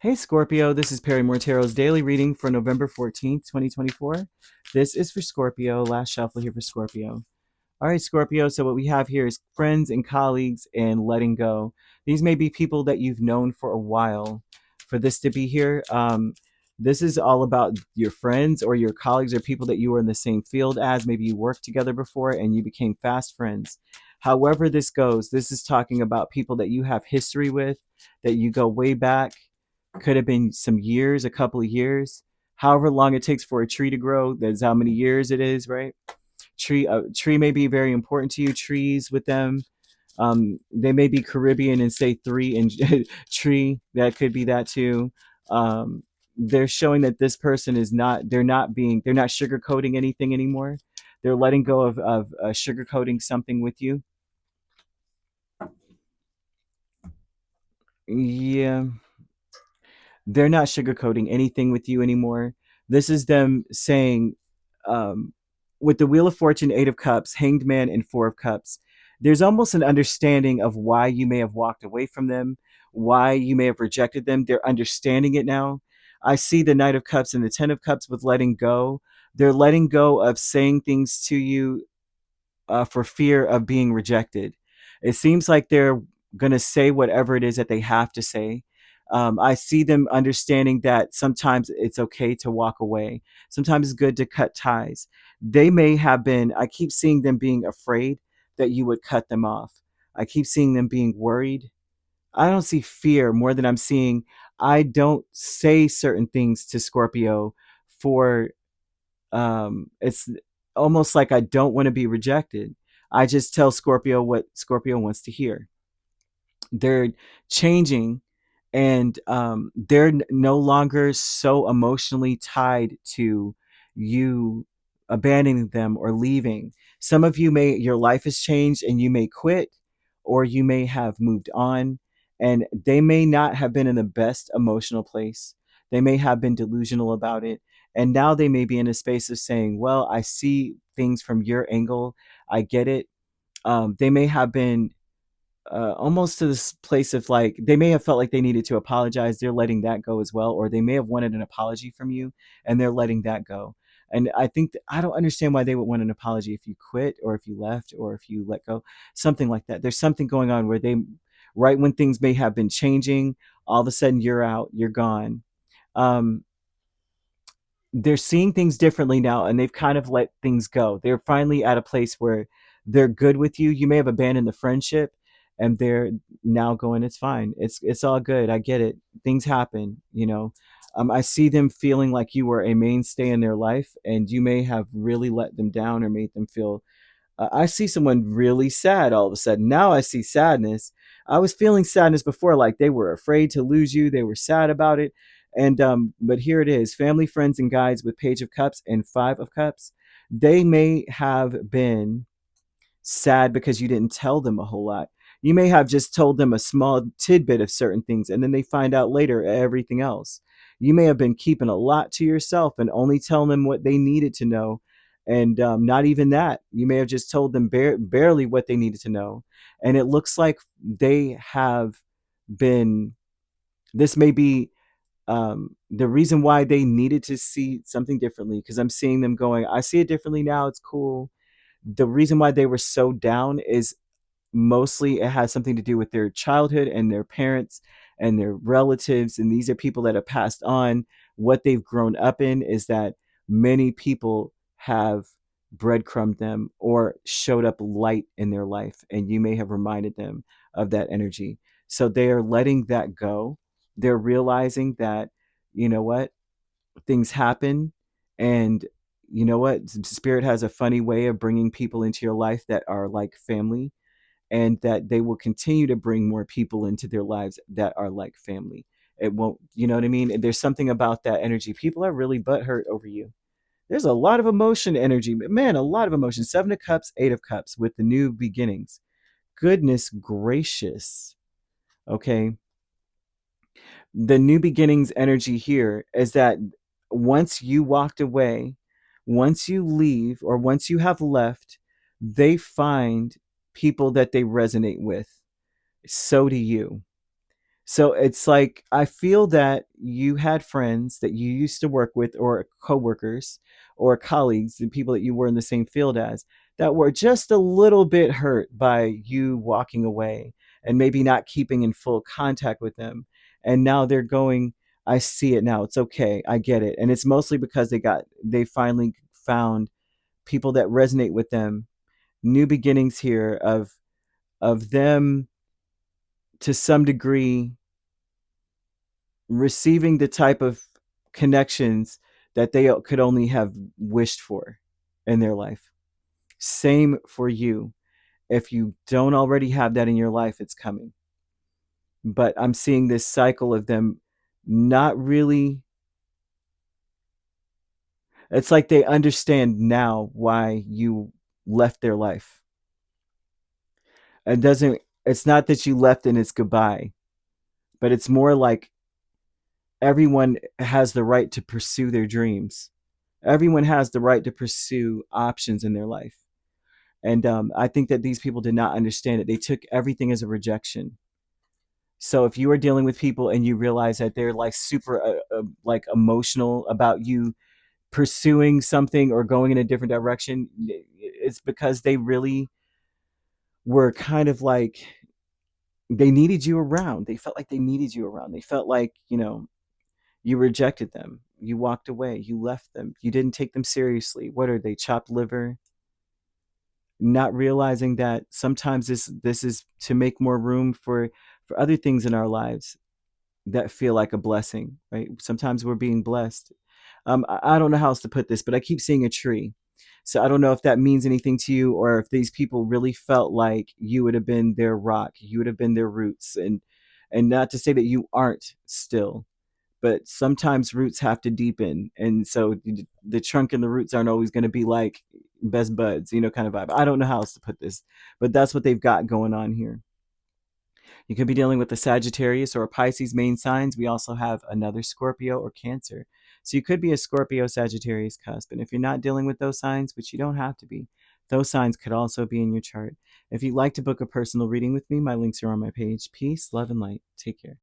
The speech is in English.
Hey Scorpio, this is Perrymore Tarot's daily reading for November 14th, 2024. This is for Scorpio, last shuffle here for Scorpio. All right, Scorpio, so what we have here is friends and colleagues and letting go. These may be people that you've known for a while. For this to be here, this is all about your friends or your colleagues or people that you were in the same field as. Maybe you worked together before and you became fast friends. However this goes, this is talking about people that you have history with, that you go way back. Could have been some years, a couple of years. However long it takes for a tree to grow, that's how many years it is, right? Tree may be very important to you. Trees with them, they may be Caribbean and say three and tree. That could be that too. They're showing that this person is not. They're not sugarcoating anything anymore. They're letting go of sugarcoating something with you. Yeah, they're not sugarcoating anything with you anymore. This is them saying, um, with the Wheel of Fortune, Eight of Cups, Hanged Man, and Four of Cups, there's almost an understanding of why you may have walked away from them, why you may have rejected them. They're understanding it now. I see the Knight of Cups and the Ten of Cups with letting go. They're letting go of saying things to you for fear of being rejected. It seems like they're going to say whatever it is that they have to say. I see them understanding that sometimes it's okay to walk away. Sometimes it's good to cut ties. They may have been, I keep seeing them being afraid that you would cut them off. I keep seeing them being worried. I don't see fear more than I'm seeing. I don't say certain things to Scorpio for it's almost like I don't want to be rejected. I just tell Scorpio what Scorpio wants to hear. They're changing, and they're no longer so emotionally tied to you abandoning them or leaving. Some of you may, your life has changed and you may quit, or you may have moved on, and they may not have been in the best emotional place. They may have been delusional about it, and now they may be in a space of saying, well, I see things from your angle, I get it. They may have been almost to this place of like, they may have felt like they needed to apologize. They're letting that go as well, or they may have wanted an apology from you and they're letting that go. And I think that, I don't understand why they would want an apology if you quit or if you left or if you let go, something like that. There's something going on where they, right when things may have been changing, all of a sudden you're out, you're gone. um, they're seeing things differently now and they've kind of let things go. They're finally at a place where they're good with you. You may have abandoned the friendship and they're now going, it's fine. It's all good. I get it. Things happen, you know. I see them feeling like you were a mainstay in their life and you may have really let them down or made them feel. I see someone really sad all of a sudden. Now I see sadness. I was feeling sadness before, like they were afraid to lose you. They were sad about it. And but here it is: family, friends, and guides with Page of Cups and Five of Cups. They may have been sad because you didn't tell them a whole lot. You may have just told them a small tidbit of certain things, and then they find out later everything else. You may have been keeping a lot to yourself and only telling them what they needed to know. And not even that. You may have just told them barely what they needed to know. And it looks like they have been, this may be the reason why they needed to see something differently, because I'm seeing them going, I see it differently now. It's cool. The reason why they were so down is mostly it has something to do with their childhood and their parents and their relatives, and these are people that have passed on. What they've grown up in is that many people have breadcrumbed them or showed up light in their life, and you may have reminded them of that energy. So they are letting that go. They're realizing that, you know what, things happen, and you know what, spirit has a funny way of bringing people into your life that are like family, and that they will continue to bring more people into their lives that are like family. It won't, you know what I mean? And there's something about that energy. People are really butthurt over you. There's a lot of emotion energy, man, a lot of emotion. Seven of Cups, Eight of Cups with the new beginnings. Goodness gracious. Okay. The new beginnings energy here is that once you walked away, once you leave, or once you have left, they find people that they resonate with. So do you. So it's like, I feel that you had friends that you used to work with, or coworkers or colleagues, and people that you were in the same field as, that were just a little bit hurt by you walking away and maybe not keeping in full contact with them. And now they're going, I see it now. It's okay. I get it. And it's mostly because they finally found people that resonate with them. New beginnings here of them to some degree receiving the type of connections that they could only have wished for in their life. Same for you. If you don't already have that in your life, it's coming. But I'm seeing this cycle of them not really. It's like they understand now why you left their life. It's not that you left and it's goodbye, but it's more like everyone has the right to pursue their dreams. Everyone has the right to pursue options in their life. And I think that these people did not understand it. They took everything as a rejection. So if you are dealing with people and you realize that they're like super like emotional about you pursuing something or going in a different direction, it's because they really were kind of like, they needed you around. They felt like they needed you around. They felt like, you rejected them. You walked away. You left them. You didn't take them seriously. What are they, chopped liver? Not realizing that sometimes this is to make more room for other things in our lives that feel like a blessing, right? Sometimes we're being blessed. I don't know how else to put this, but I keep seeing a tree. So I don't know if that means anything to you, or if these people really felt like you would have been their rock, you would have been their roots, and not to say that you aren't still, but sometimes roots have to deepen, and so the trunk and the roots aren't always going to be like best buds, kind of vibe. I don't know how else to put this, but that's what they've got going on here. You could be dealing with a Sagittarius or a Pisces main signs. We also have another Scorpio or Cancer. So you could be a Scorpio Sagittarius cusp. And if you're not dealing with those signs, which you don't have to be, those signs could also be in your chart. If you'd like to book a personal reading with me, my links are on my page. Peace, love, and light. Take care.